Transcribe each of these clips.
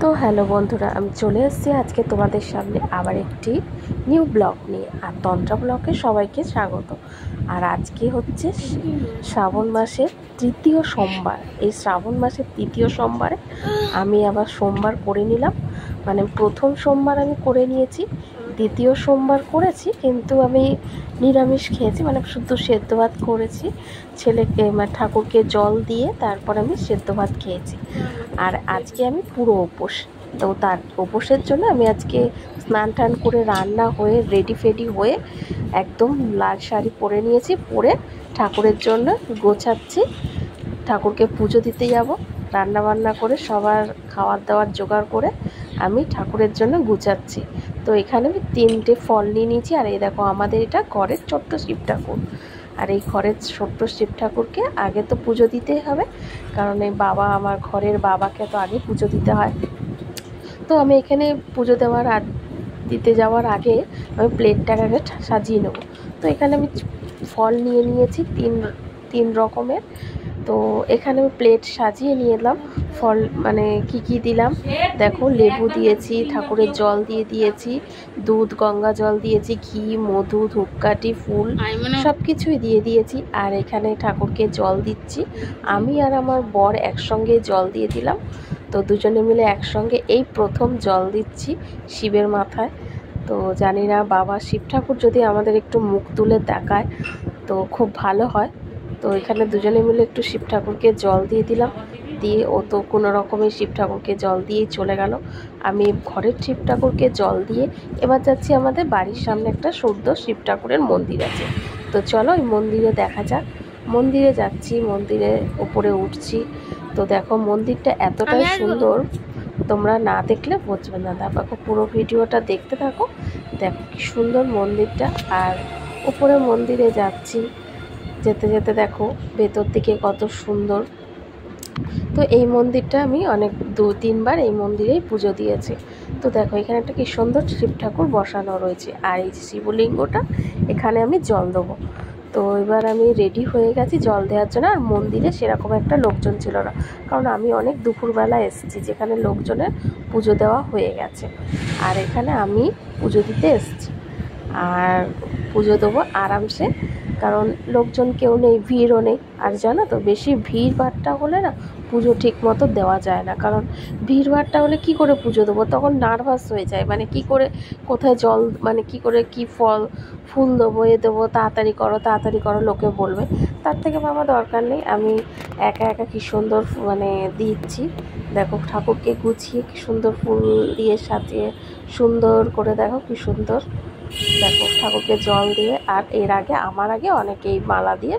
তো হ্যালো বন্ধুরা, আমি চলে এসেছি আজকে তোমাদের সামনে আবার একটি নিউ ব্লগ নিয়ে। আর তন্ত্রা ব্লগে সবাইকে স্বাগত। আর আজকে হচ্ছে শ্রাবণ মাসের তৃতীয় সোমবার। এই শ্রাবণ মাসের তৃতীয় সোমবারে আমি আবার সোমবার করে নিলাম। মানে প্রথম সোমবার আমি করে নিয়েছি, দ্বিতীয় সোমবার করেছি কিন্তু আমি নিরামিষ খেয়েছি, মানে শুধু সেদ্ধ ভাত করেছি। ছেলেকে ঠাকুরকে জল দিয়ে তারপর আমি সেদ্ধ ভাত খেয়েছি। আর আজকে আমি পুরো উপোস। তো তার উপোসের জন্য আমি আজকে স্নান টান করে রান্না হয়ে রেডি ফেডি হয়ে একদম লাল শাড়ি পরে নিয়েছি। পরে ঠাকুরের জন্য গোছাচ্ছি, ঠাকুরকে পুজো দিতে যাব। রান্না বান্না করে সবার খাওয়ার দাওয়ার জোগাড় করে আমি ঠাকুরের জন্য গুছাচ্ছি। তো এখানে আমি 3টে ফল নিয়ে নিয়েছি। আর এই দেখো, আমাদের এটা ঘরের ছোট্ট শিব ঠাকুর। আর এই ঘরের ছোট্ট শিব ঠাকুরকে আগে তো পুজো দিতেই হবে, কারণ এই আমার ঘরের বাবাকে তো আগে পুজো দিতে হয়। তো আমি এখানে পুজো দিতে যাওয়ার আগে আমি প্লেটটাকে আগে সাজিয়ে নেব। তো এখানে আমি ফল নিয়ে নিয়েছি তিন রকমের। তো এখানে আমি প্লেট সাজিয়ে নিয়ে এলাম। ফল মানে কি দিলাম দেখো, লেবু দিয়েছি, ঠাকুরের জল দিয়ে দিয়েছি, দুধ গঙ্গা জল দিয়েছি, ঘি, মধু, ধূপকাঠি, ফুল সব কিছুই দিয়ে দিয়েছি। আর এখানে ঠাকুরকে জল দিচ্ছি। আমি আর আমার বর একসঙ্গে জল দিয়ে দিলাম। তো দুজনে মিলে একসঙ্গে এই প্রথম জল দিচ্ছি শিবের মাথায়। তো জানি না, বাবা শিব ঠাকুর যদি আমাদের একটু মুখ তুলে দেখায় তো খুব ভালো হয়। তো এখানে দুজনে মিলে একটু শিব ঠাকুরকে জল দিয়ে দিলাম। দিয়ে ও তো কোনো রকমের শিব ঠাকুরকে জল দিয়েই চলে গেল। আমি ঘরের শিব ঠাকুরকে জল দিয়ে এবার যাচ্ছি, আমাদের বাড়ির সামনে একটা শুদ্ধ শিব ঠাকুরের মন্দির আছে। তো চলো ওই মন্দিরে দেখা যাক। মন্দিরে যাচ্ছি, মন্দিরে উপরে উঠছি। তো দেখো মন্দিরটা এতটাই সুন্দর, তোমরা না দেখলে বুঝবে না। দেখো পুরো ভিডিওটা দেখতে থাকো, দেখো কি সুন্দর মন্দিরটা। আর উপরে মন্দিরে যাচ্ছি, যেতে যেতে দেখো ভেতর দিকে কত সুন্দর। তো এই মন্দিরটা আমি অনেক 2-3বার এই মন্দিরেই পুজো দিয়েছি। তো দেখো এখানে একটা কি সুন্দর শিব ঠাকুর বসানো রয়েছে। আর এই শিবলিঙ্গটা, এখানে আমি জল দেবো। তো এবার আমি রেডি হয়ে গেছি জল দেওয়ার জন্য। আর মন্দিরে সেরকম একটা লোকজন ছিল না, কারণ আমি অনেক দুপুরবেলা এসেছি, যেখানে লোকজনের পুজো দেওয়া হয়ে গেছে। আর এখানে আমি পুজো দিতে এসেছি আর পুজো দেবো আরামসে, কারণ লোকজন কেউ নেই, ভিড়ও নেই। আর জানো তো, বেশি ভিড়ভাট্টা হলে না পুজো ঠিক মতো দেওয়া যায় না। কারণ ভিড়ভাট্টা হলে কি করে পুজো দেবো, তখন নার্ভাস হয়ে যায়। মানে কি করে কোথায় জল, মানে কি করে কি ফুল দেবো, দেবো, তাড়াতাড়ি করো লোকে বলবে। তার থেকে বাবা দরকার নেই, আমি একা একা কি সুন্দর মানে দিচ্ছি। দেখো ঠাকুরকে গুছিয়ে কি সুন্দর ফুল দিয়ে সাজিয়ে সুন্দর করে, দেখো কি সুন্দর। দেখো ঠাকুরকে জল দিয়ে, আর এর আগে আমার আগে অনেকেই মালা দিয়ে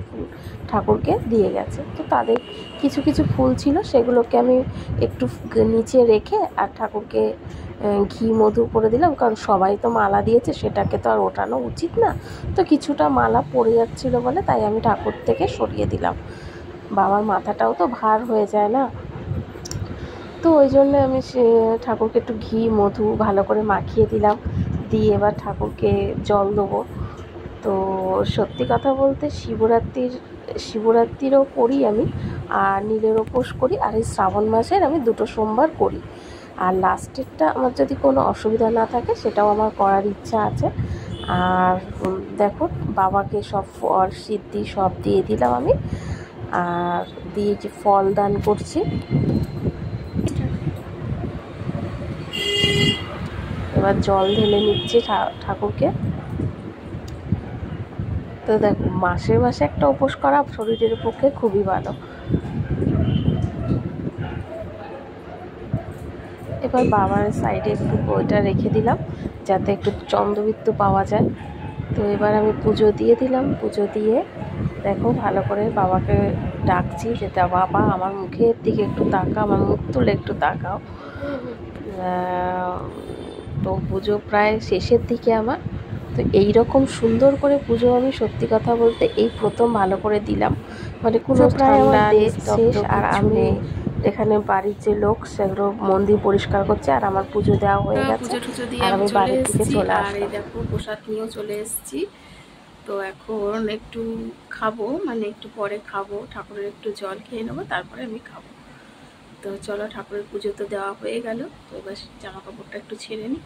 ঠাকুরকে দিয়ে গেছে। তো তাদের কিছু কিছু ফুল ছিল, সেগুলোকে আমি একটু নিচে রেখে আর ঠাকুরকে ঘি মধু করে দিলাম, কারণ সবাই তো মালা দিয়েছে, সেটাকে তো আর ওঠানো উচিত না। তো কিছুটা মালা পড়ে যাচ্ছিলো বলে তাই আমি ঠাকুর থেকে সরিয়ে দিলাম। বাবার মাথাটাও তো ভার হয়ে যায় না। তো ওই জন্য আমি ঠাকুরকে একটু ঘি মধু ভালো করে মাখিয়ে দিলাম, দিয়ে এবার ঠাকুরকে জল দেবো। তো সত্যি কথা বলতে শিবরাত্রিরও করি আমি, আর নীলের উপোস করি। আর এই শ্রাবণ মাসের আমি 2টো সোমবার করি। আর লাস্টেরটা আমার যদি কোনো অসুবিধা না থাকে, সেটাও আমার করার ইচ্ছা আছে। আর দেখো বাবাকে সব ফল সিদ্ধি সব দিয়ে দিলাম আমি। আর দিয়ে যে ফল দান করছি। এবার জল ঢেলে নিচ্ছি ঠাকুরকে। তো দেখো মাসে মাসে একটা উপোস করা শরীরের পক্ষে খুবই ভালো। এবার বাবার সাইডে একটু ওইটা রেখে দিলাম, যাতে একটু চন্দ্রবিন্দু পাওয়া যায়। তো এবার আমি পুজো দিয়ে দিলাম। পুজো দিয়ে দেখো ভালো করে বাবাকে ডাকছি, যে বাবা আমার মুখের দিকে একটু তাকাও, আমার মুখ তুলে একটু তাকাও। তো পুজো প্রায় শেষের দিকে আমার। তো এইরকম সুন্দর করে পুজো আমি সত্যি কথা বলতে এই প্রথম ভালো করে দিলাম। মানে কোনো প্রায় আমার শেষ, আর আমি এখানে বাড়ির যে লোক সেগুলো মন্দির পরিষ্কার করছে, আর আমার পুজো দেওয়া হয়ে গেছে। আর আমি বাড়ির দিকে চলে আসলাম। আর দেখো প্রসাদ নিয়েও চলে এসেছি। তো এখন একটু খাবো, মানে একটু পরে খাবো, ঠাকুরের একটু জল খেয়ে নেবো, তারপরে আমি খাবো। তো তো চলো, ঠাকুরের পুজো তো দেওয়া হয়ে গেল, তো এবার জামা কাপড়টা একটু ছেড়ে নিই।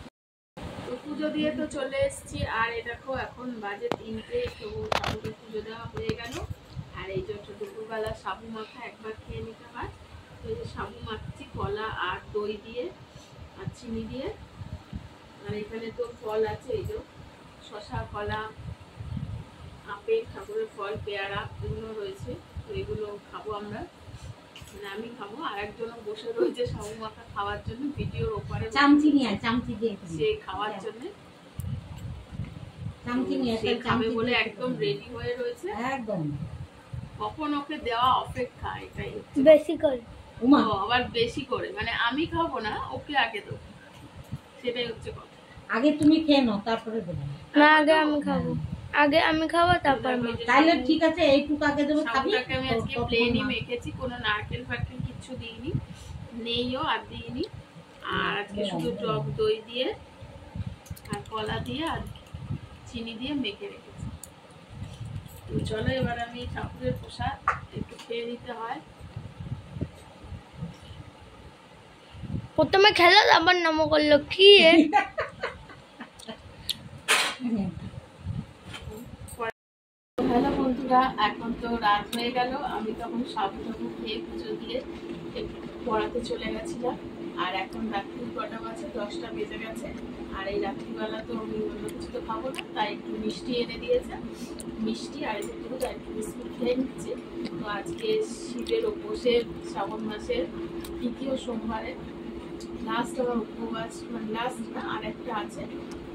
তো পুজো দিয়ে তো চলে এসেছি, আর এই দেখো এখন বাজে 3টে, তো ঠাকুরের পুজো দেওয়া হয়ে গেল। আর এই যে দুপুরবেলা সাবু মাখা একবার খেয়ে নিতে হয়, তো এই যে সাবু মাখছি কলা আর দই দিয়ে আর চিনি দিয়ে। আর এখানে তো ফল আছে, এই যে শশা, কলা, আপেল, ঠাকুরের ফল, পেয়ারা এগুলো রয়েছে, তো এগুলো খাবো আমরা, মানে আমি খাবো। আর একজনও বসে রয়েছে সাবু মাখা খাওয়ার জন্য, ভিডিওর ওপারে চামচি নিয়ে চামচি দিয়ে সে খাওয়ার জন্য চামচি নিয়ে সে খাবে বলে একদম রেডি হয়ে রয়েছে, একদম কখন ওকে দেওয়া অপেক্ষা। এটাই বেশি করে আবার বেশি করে, মানে আমি খাবো না, ওকে আগে দেবো, সেটাই হচ্ছে কথা। আগে তুমি খেয়ে নাও তারপরে দেবো না, আগে আমি খাবো, আগে আমি খাবো তারপর মা। তাহলে ঠিক আছে, এইটুকু আগে দেবো খাবি। সাবুটাকে আমি আজকে প্লেনই মেখেছি, কোনো নারকেল ফারকেল কিচ্ছু দিইনি, নেইও আর দিইনি। আর আজকে শুধু টক দই দিয়ে আর কলা দিয়ে আর চিনি দিয়ে মেখে রেখেছি। তো চলো এবার আমি ঠাকুরের প্রসাদ একটু খেয়ে নিতে হয়। প্রথমে খেলো আবার নাম করলো কি হ্যালো বন্ধুরা, এখন তো রাত হয়ে গেল, আমি তখন সাবু টাবু খেয়ে পুজো দিয়ে একটু পড়াতে চলে গেছিলাম। আর এখন রাত্রি কটা বাজে, 10টা বেজে গেছে। আর এই রাত্রিবেলা তো আমি অন্য কিছু তো খাবো না, তাই একটু মিষ্টি এনে দিয়েছে, মিষ্টি আর একটু দুধ আর একটু বিস্কুট খেয়ে নিচ্ছি। তো আজকে শিবের উপোসের শ্রাবণ মাসের 3য় সোমবারে লাস্ট আমার উপবাস, মানে লাস্ট না, আর একটা আছে।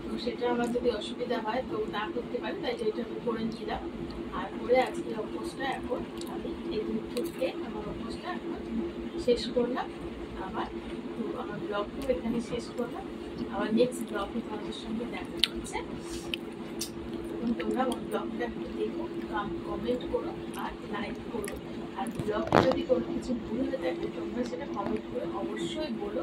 তো সেটা আমার যদি অসুবিধা হয় তো না করতে পারি, তাই যেটা আমি করে নিলাম। আর করে আজকে উপোসটা এখন আমি এই দুধ খেয়ে আমার উপোসটা এখন শেষ করলাম। আবার তো আমার ব্লগটাও এখানে শেষ করলাম, আবার নেক্সট ব্লগে তোমাদের সঙ্গে দেখা হচ্ছে। এবং তোমরা আমার ব্লগটা একটু দেখো, কমেন্ট করো আর লাইক করো। আর ব্লগে যদি কোনো কিছু ভুল হয়ে থাকে তোমরা সেটা কমেন্ট করে অবশ্যই বলো,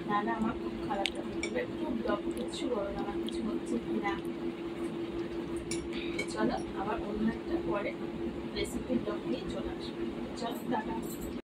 নাহলে আমার খুব খারাপ লাগে। তোমরা একটু ব্লগ কিচ্ছু বলো না, আমার কিছু হচ্ছে কি না। চলো আবার অন্য একটা পরে রেসিপি ব্লগ নিয়ে চলে আসবো। চলো টাটা।